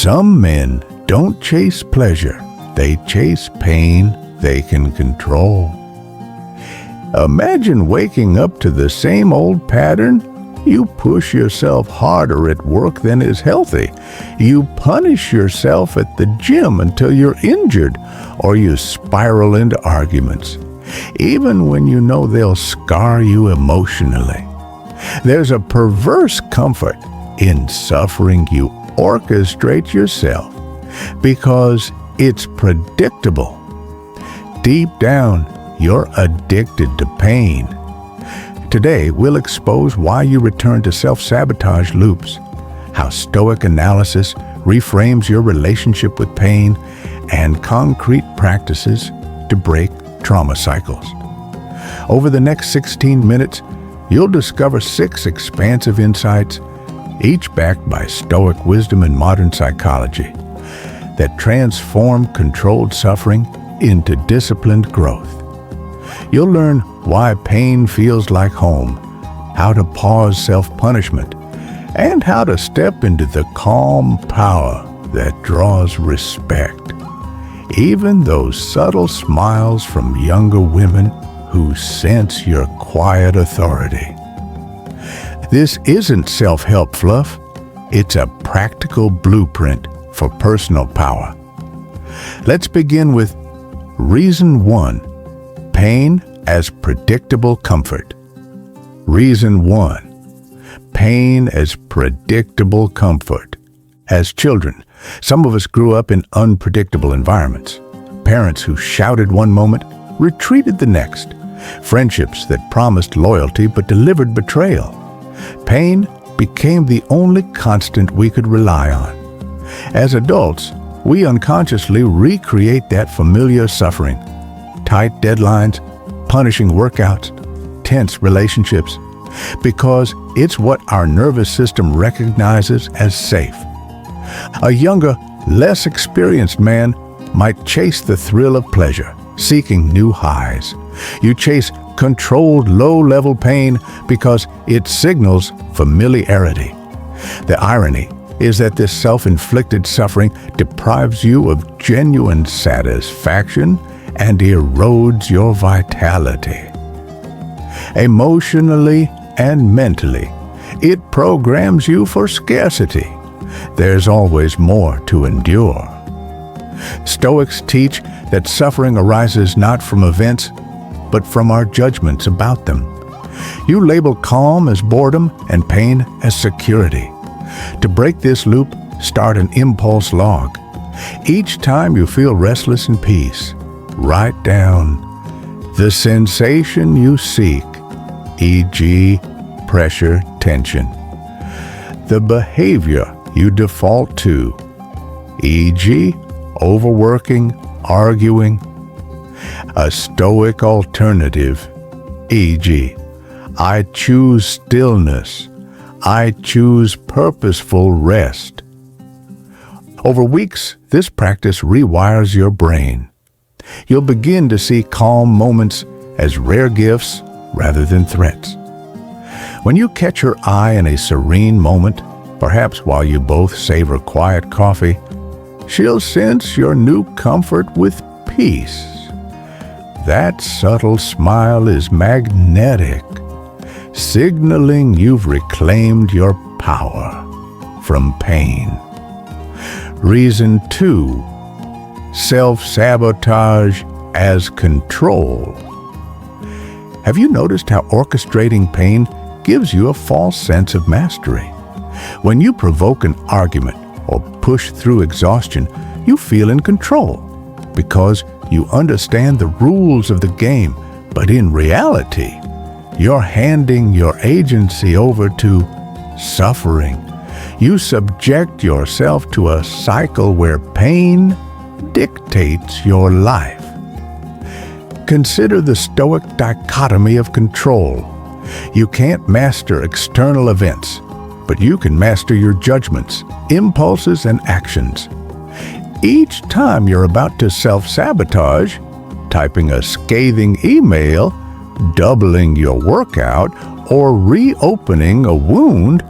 Some men don't chase pleasure, they chase pain they can control. Imagine waking up to the same old pattern. You push yourself harder at work than is healthy. You punish yourself at the gym until you're injured, or you spiral into arguments, even when you know they'll scar you emotionally. There's a perverse comfort in suffering you orchestrate yourself because it's predictable. Deep down, you're addicted to pain. Today, we'll expose why you return to self-sabotage loops, how Stoic analysis reframes your relationship with pain, and concrete practices to break trauma cycles. Over the next 16 minutes, you'll discover 6 expansive insights, each backed by Stoic wisdom and modern psychology, that transform controlled suffering into disciplined growth. You'll learn why pain feels like home, how to pause self-punishment, and how to step into the calm power that draws respect. Even those subtle smiles from younger women who sense your quiet authority. This isn't self-help fluff. It's a practical blueprint for personal power. Let's begin with Reason 1. Pain as predictable comfort. Reason 1. Pain as predictable comfort. As children, some of us grew up in unpredictable environments. Parents who shouted one moment, retreated the next. Friendships that promised loyalty but delivered betrayal. Pain became the only constant we could rely on. As adults, we unconsciously recreate that familiar suffering. Tight deadlines, punishing workouts, tense relationships, because it's what our nervous system recognizes as safe. A younger, less experienced man might chase the thrill of pleasure, seeking new highs. You chase controlled low-level pain because it signals familiarity. The irony is that this self-inflicted suffering deprives you of genuine satisfaction and erodes your vitality. Emotionally and mentally, it programs you for scarcity. There's always more to endure. Stoics teach that suffering arises not from events, but from our judgments about them. You label calm as boredom and pain as security. To break this loop, start an impulse log. Each time you feel restless in peace, write down the sensation you seek, e.g., pressure, tension. The behavior you default to, e.g., overworking, arguing. A Stoic alternative, e.g., I choose stillness, I choose purposeful rest. Over weeks, this practice rewires your brain. You'll begin to see calm moments as rare gifts rather than threats. When you catch her eye in a serene moment, perhaps while you both savor quiet coffee, she'll sense your new comfort with peace. That subtle smile is magnetic, signaling you've reclaimed your power from pain. Reason 2. Self-sabotage as control. Have you noticed how orchestrating pain gives you a false sense of mastery? When you provoke an argument or push through exhaustion, you feel in control because you understand the rules of the game, but in reality, you're handing your agency over to suffering. You subject yourself to a cycle where pain dictates your life. Consider the Stoic dichotomy of control. You can't master external events, but you can master your judgments, impulses, and actions. Each time you're about to self-sabotage, typing a scathing email, doubling your workout, or reopening a wound,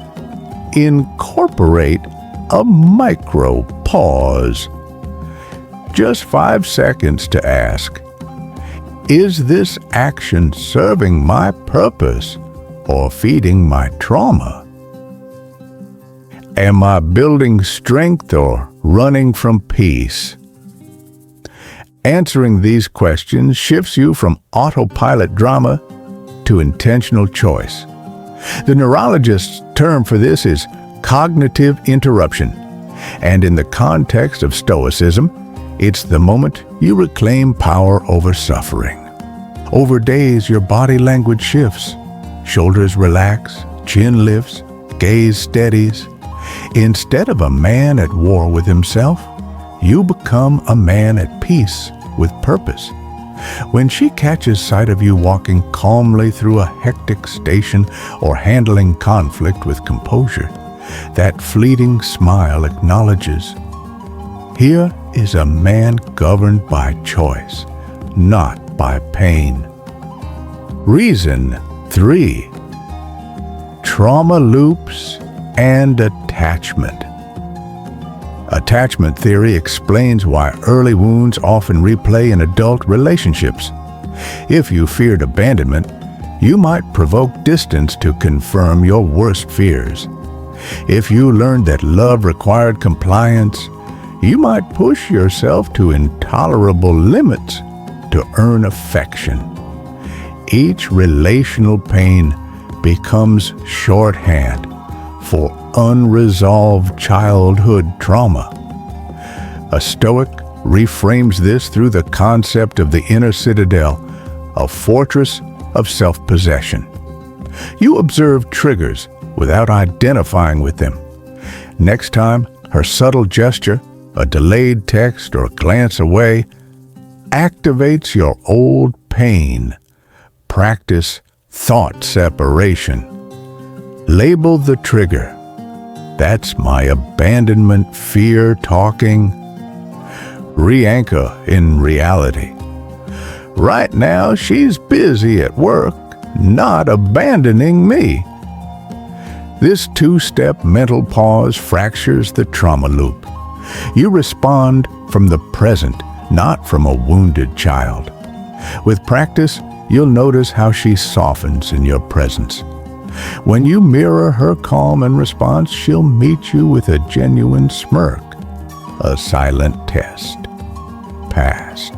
incorporate a micro pause. Just 5 seconds to ask, is this action serving my purpose or feeding my trauma? Am I building strength or running from peace? Answering these questions shifts you from autopilot drama to intentional choice. The neurologist's term for this is cognitive interruption, and in the context of Stoicism, it's the moment you reclaim power over suffering. Over days, your body language shifts. Shoulders relax, chin lifts, gaze steadies. Instead of a man at war with himself, you become a man at peace with purpose. When she catches sight of you walking calmly through a hectic station or handling conflict with composure, that fleeting smile acknowledges, here is a man governed by choice, not by pain. Reason 3. Trauma loops and attachment. Attachment theory explains why early wounds often replay in adult relationships. If you feared abandonment, you might provoke distance to confirm your worst fears. If you learned that love required compliance, you might push yourself to intolerable limits to earn affection. Each relational pain becomes shorthand for unresolved childhood trauma. A Stoic reframes this through the concept of the inner citadel, a fortress of self-possession. You observe triggers without identifying with them. Next time, her subtle gesture, a delayed text or glance away, activates your old pain. Practice thought separation. Label the trigger. That's my abandonment fear talking. Re-anchor in reality. Right now, she's busy at work, not abandoning me. This 2-step mental pause fractures the trauma loop. You respond from the present, not from a wounded child. With practice, you'll notice how she softens in your presence. When you mirror her calm and response, she'll meet you with a genuine smirk. A silent test. Passed.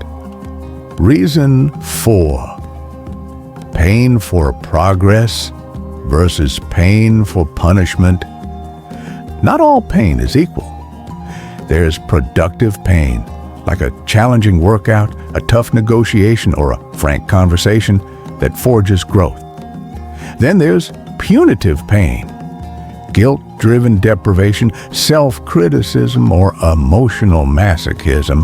Reason 4. Pain for progress versus pain for punishment. Not all pain is equal. There's productive pain, like a challenging workout, a tough negotiation, or a frank conversation that forges growth. Then there's punitive pain, guilt-driven deprivation, self-criticism, or emotional masochism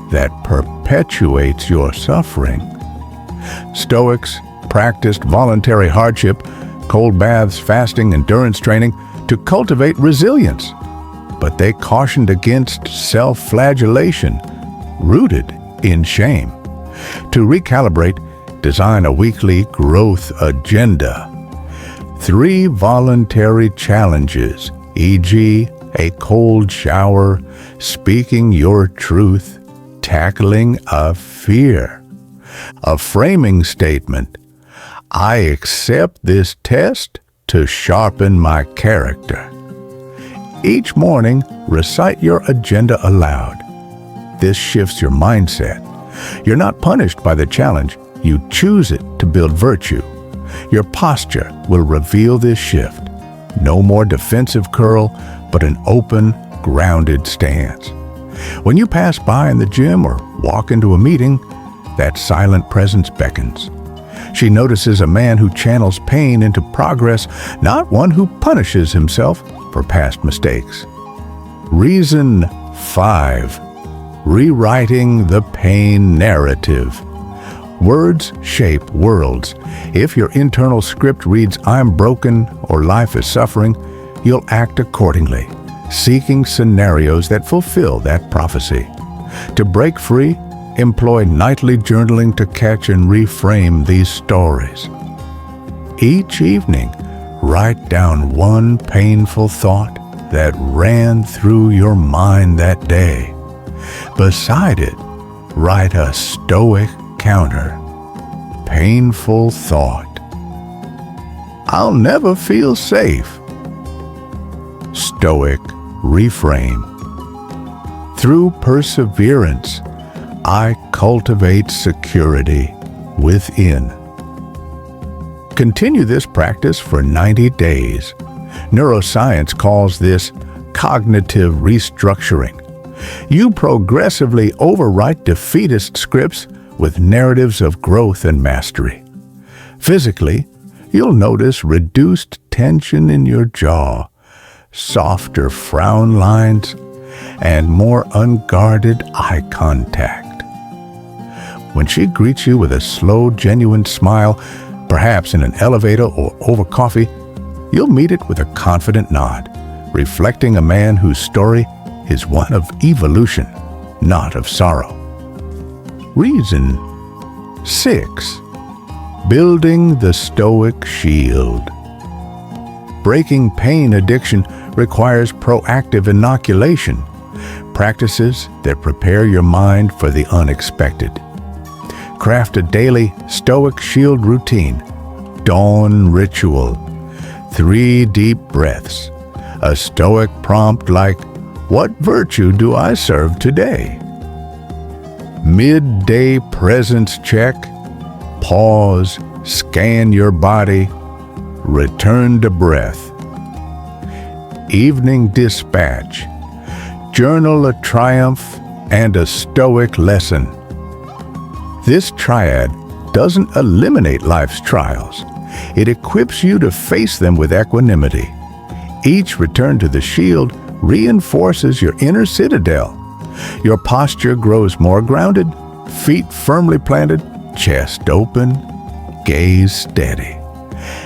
that perpetuates your suffering. Stoics practiced voluntary hardship, cold baths, fasting, endurance training to cultivate resilience. But they cautioned against self-flagellation, rooted in shame. To recalibrate, design a weekly growth agenda. 3 voluntary challenges, e.g., a cold shower, speaking your truth, tackling a fear. A framing statement. I accept this test to sharpen my character. Each morning, recite your agenda aloud. This shifts your mindset. You're not punished by the challenge. You choose it to build virtue. Your posture will reveal this shift. No more defensive curl, but an open, grounded stance. When you pass by in the gym or walk into a meeting, that silent presence beckons. She notices a man who channels pain into progress, not one who punishes himself for past mistakes. Reason 5. Rewriting the pain narrative. Words shape worlds. If your internal script reads, I'm broken or life is suffering, you'll act accordingly, seeking scenarios that fulfill that prophecy. To break free, employ nightly journaling to catch and reframe these stories. Each evening, write down one painful thought, that ran through your mind that day. Beside it, write a Stoic counter. Painful thought. I'll never feel safe. Stoic reframe. Through perseverance, I cultivate security within. Continue this practice for 90 days. Neuroscience calls this cognitive restructuring. You progressively overwrite defeatist scripts with narratives of growth and mastery. Physically, you'll notice reduced tension in your jaw, softer frown lines, and more unguarded eye contact. When she greets you with a slow, genuine smile, perhaps in an elevator or over coffee, you'll meet it with a confident nod, reflecting a man whose story is one of evolution, not of sorrow. Reason 6. Building the Stoic shield. Breaking pain addiction requires proactive inoculation, practices that prepare your mind for the unexpected. Craft a daily Stoic shield routine. Dawn ritual. 3 deep breaths. A Stoic prompt like, "What virtue do I serve today?" Midday presence check. Pause, scan your body, return to breath. Evening dispatch. Journal a triumph and a Stoic lesson. This triad doesn't eliminate life's trials. It equips you to face them with equanimity. Each return to the shield reinforces your inner citadel. Your posture grows more grounded, feet firmly planted, chest open, gaze steady.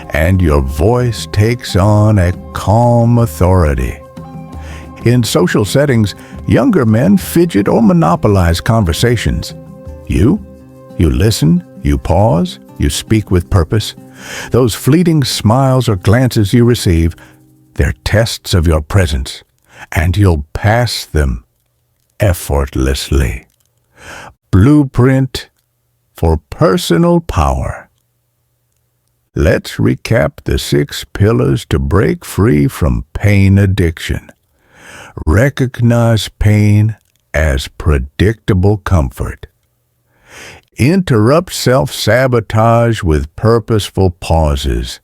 And your voice takes on a calm authority. In social settings, younger men fidget or monopolize conversations. You listen, you pause, you speak with purpose. Those fleeting smiles or glances you receive, they're tests of your presence, and you'll pass them effortlessly. Blueprint for personal power. Let's recap the 6 pillars to break free from pain addiction. Recognize pain as predictable comfort. Interrupt self-sabotage with purposeful pauses.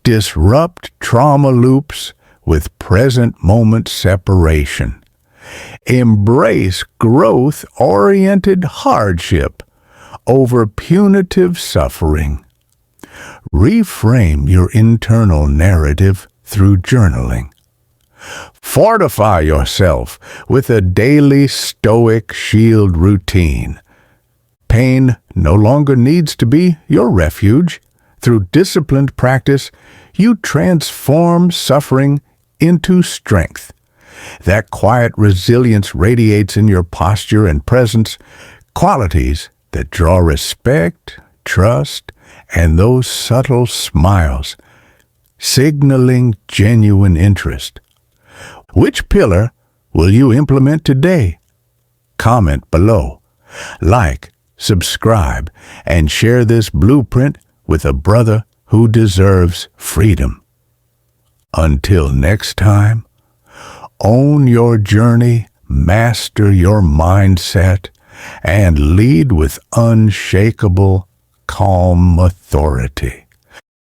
Disrupt trauma loops with present moment separation. Embrace growth-oriented hardship over punitive suffering. Reframe your internal narrative through journaling. Fortify yourself with a daily Stoic shield routine. Pain no longer needs to be your refuge. Through disciplined practice, you transform suffering into strength. That quiet resilience radiates in your posture and presence, qualities that draw respect, trust, and those subtle smiles, signaling genuine interest. Which pillar will you implement today? Comment below. Like, subscribe, and share this blueprint with a brother who deserves freedom. Until next time, own your journey, master your mindset, and lead with unshakable, calm authority.